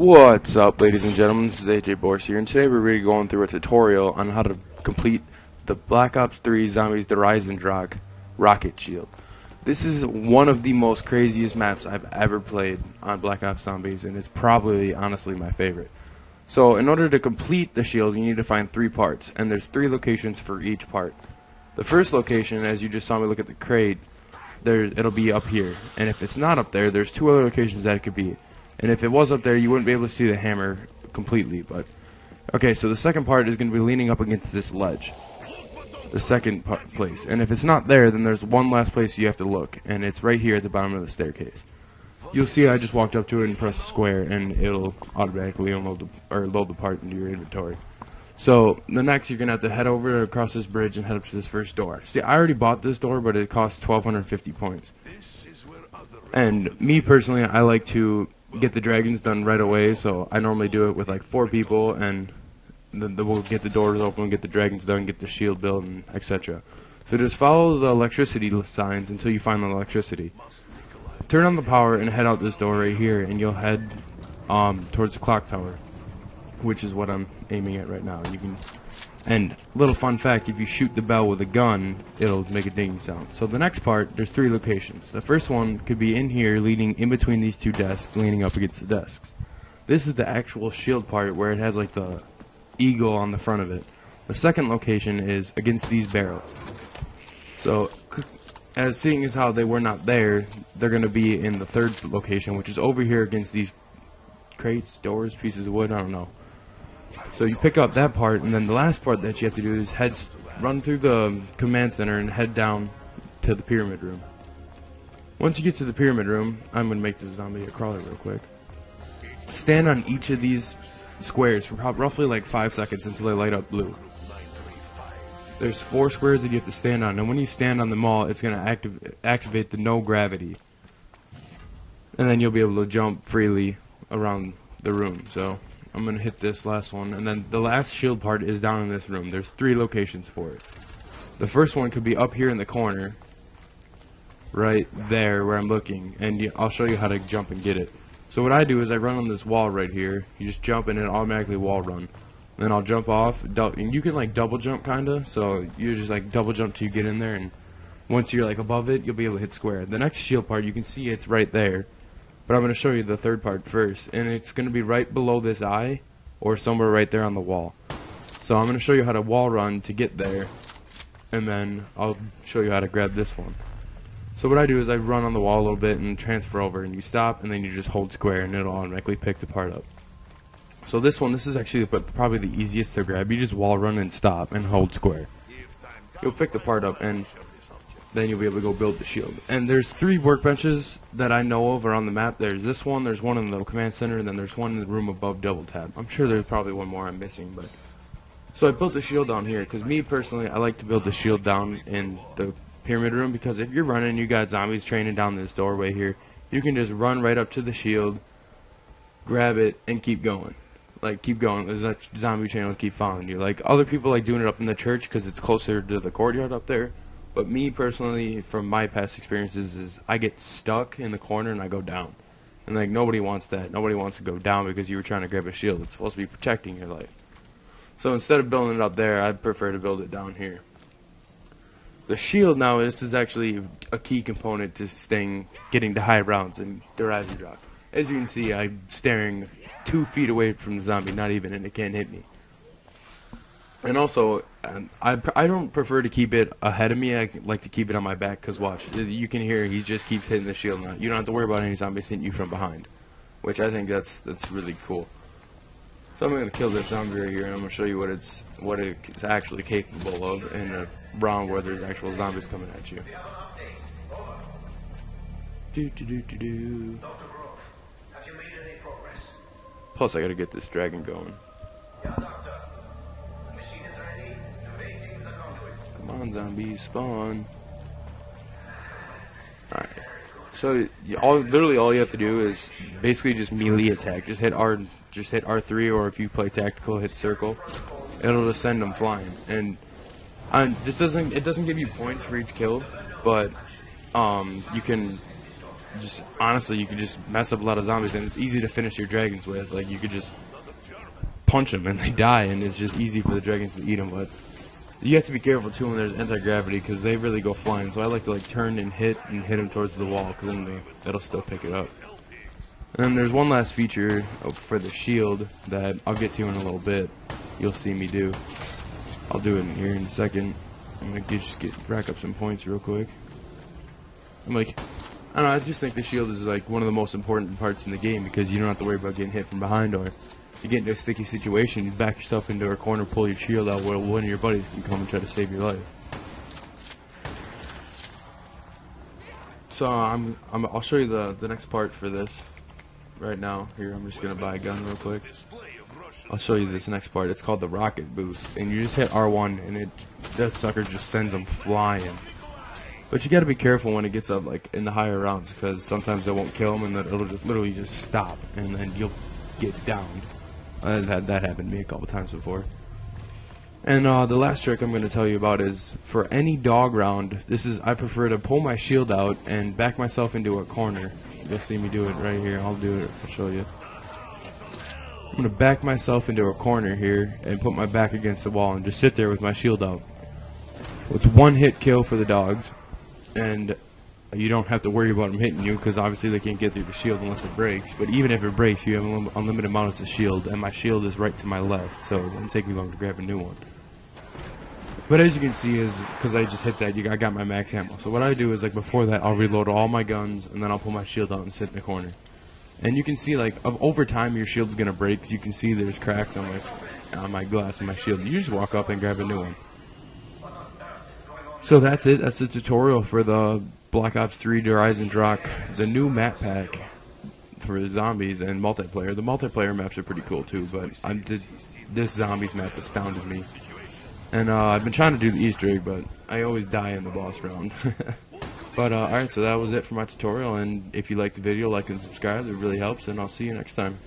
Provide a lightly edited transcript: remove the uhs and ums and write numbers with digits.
What's up, ladies and gentlemen? This is AJ Borse here, and today we're really going through a tutorial on how to complete the Black Ops 3 Zombies the Eisendrache rocket shield. This is one of the most craziest maps I've ever played on Black Ops Zombies, and it's probably, honestly, my favorite. So, in order to complete the shield, you need to find 3 parts, and there's 3 locations for each part. The first location, as you just saw me look at the crate, it'll be up here, and if it's not up there, there's 2 other locations that it could be. And if it was up there, you wouldn't be able to see the hammer completely. But okay, so the second part is going to be leaning up against this ledge, the second place. And if it's not there, then there's one last place you have to look, and it's right here at the bottom of the staircase. You'll see I just walked up to it and pressed square, and it'll automatically load the part into your inventory. So the next, you're gonna have to head over across this bridge and head up to this first door. See, I already bought this door, but it costs 1,250 points. And me personally, I like to get the dragons done right away, so I normally do it with like 4 people, and then we'll get the doors open, get the dragons done, get the shield built, and etc. So just follow the electricity signs until you find the electricity. Turn on the power and head out this door right here, and you'll head towards the clock tower, which is what I'm aiming at right now. And little fun fact, if you shoot the bell with a gun, it'll make a ding sound. So the next part, there's 3 locations. The first one could be in here, leading in between these 2 desks, leaning up against the desks. This is the actual shield part where it has like the eagle on the front of it. The second location is against these barrels. So, as seeing as how they were not there, they're going to be in the third location, which is over here against these crates, doors, pieces of wood, I don't know. So you pick up that part, and then the last part that you have to do is run through the command center and head down to the pyramid room. Once you get to the pyramid room, I'm going to make this zombie a crawler real quick. Stand on each of these squares for roughly like 5 seconds until they light up blue. There's 4 squares that you have to stand on, and when you stand on them all, it's going to activate the no gravity. And then you'll be able to jump freely around the room. So I'm going to hit this last one, and then the last shield part is down in this room. There's 3 locations for it. The first one could be up here in the corner, right there where I'm looking, and I'll show you how to jump and get it. So what I do is I run on this wall right here. You just jump and it automatically wall run. Then I'll jump off, and you can like double jump kinda, so you just like double jump till you get in there, and once you're like above it, you'll be able to hit square. The next shield part, you can see it's right there. But I'm going to show you the third part first, and it's going to be right below this eye, or somewhere right there on the wall. So I'm going to show you how to wall run to get there, and then I'll show you how to grab this one. So what I do is I run on the wall a little bit and transfer over, and you stop, and then you just hold square, and it'll automatically pick the part up. So this is actually probably the easiest to grab. You just wall run and stop, and hold square. You'll pick the part up, and then you'll be able to go build the shield. And there's 3 workbenches that I know of around the map. There's this one, there's one in the command center, and then there's one in the room above double tab. I'm sure there's probably one more I'm missing, but so I built the shield down here, because me personally, I like to build the shield down in the pyramid room, because if you're running, you got zombies training down this doorway here, you can just run right up to the shield, grab it, and keep going. Like, keep going. There's that zombie chain will keep following you. Like, other people like doing it up in the church, because it's closer to the courtyard up there. But me personally, from my past experiences, is I get stuck in the corner and I go down. And like, nobody wants that. Nobody wants to go down because you were trying to grab a shield. It's supposed to be protecting your life. So instead of building it up there, I prefer to build it down here. The shield now, this is actually a key component to getting to high rounds in the Eisendrache. As you can see, I'm staring 2 feet away from the zombie, not even, and it can't hit me. And also, I don't prefer to keep it ahead of me. I like to keep it on my back, because watch, you can hear he just keeps hitting the shield now. You don't have to worry about any zombies hitting you from behind, which I think that's really cool. So I'm going to kill this zombie right here, and I'm going to show you what it's actually capable of in a round where there's actual zombies coming at you. Plus, I got to get this dragon going. Come on, zombies, spawn. Alright. So literally all you have to do is basically just melee attack. Just hit R3, or if you play tactical, hit circle. It'll just send them flying. And it doesn't give you points for each kill, but you can just honestly, you can just mess up a lot of zombies, and it's easy to finish your dragons with. Like, you could just punch them and they die, and it's just easy for the dragons to eat them. But you have to be careful too when there's anti-gravity, because they really go flying. So I like to like turn and hit them towards the wall, because then that'll still pick it up. And then there's one last feature for the shield that I'll get to in a little bit. You'll see me do. I'll do it in here in a second. I'm gonna just rack up some points real quick. I'm like, I don't know, I just think the shield is like one of the most important parts in the game, because you don't have to worry about getting hit from behind, or you get into a sticky situation, you back yourself into a corner, pull your shield out where one of your buddies can come and try to save your life. So I'll show you the next part for this right now. Here, I'm just gonna buy a gun real quick. I'll show you this next part. It's called the rocket boost, and you just hit R1 and that sucker just sends them flying. But you gotta be careful when it gets up like in the higher rounds, because sometimes it won't kill them, and then it'll just literally just stop, and then you'll get downed. I've had that happen to me a couple times before. And the last trick I'm going to tell you about is, for any dog round, I prefer to pull my shield out and back myself into a corner. You'll see me do it right here. I'll do it. I'll show you. I'm going to back myself into a corner here and put my back against the wall and just sit there with my shield out. Well, it's one hit kill for the dogs, and you don't have to worry about them hitting you, because obviously they can't get through the shield unless it breaks. But even if it breaks, you have unlimited amounts of shield, and my shield is right to my left, so it won't take me long to grab a new one. But as you can see, is because I just hit that, I got my max ammo. So what I do is, like, before that, I'll reload all my guns, and then I'll pull my shield out and sit in the corner. And you can see, like, over time, your shield's gonna break, because you can see there's cracks on my glass and my shield. You just walk up and grab a new one. So that's it. That's the tutorial for the Black Ops 3 Eisendrache, the new map pack for zombies and multiplayer. The multiplayer maps are pretty cool too, but this zombies map astounded me. And I've been trying to do the Easter egg, but I always die in the boss round. But alright, so that was it for my tutorial, and if you liked the video, like and subscribe. It really helps, and I'll see you next time.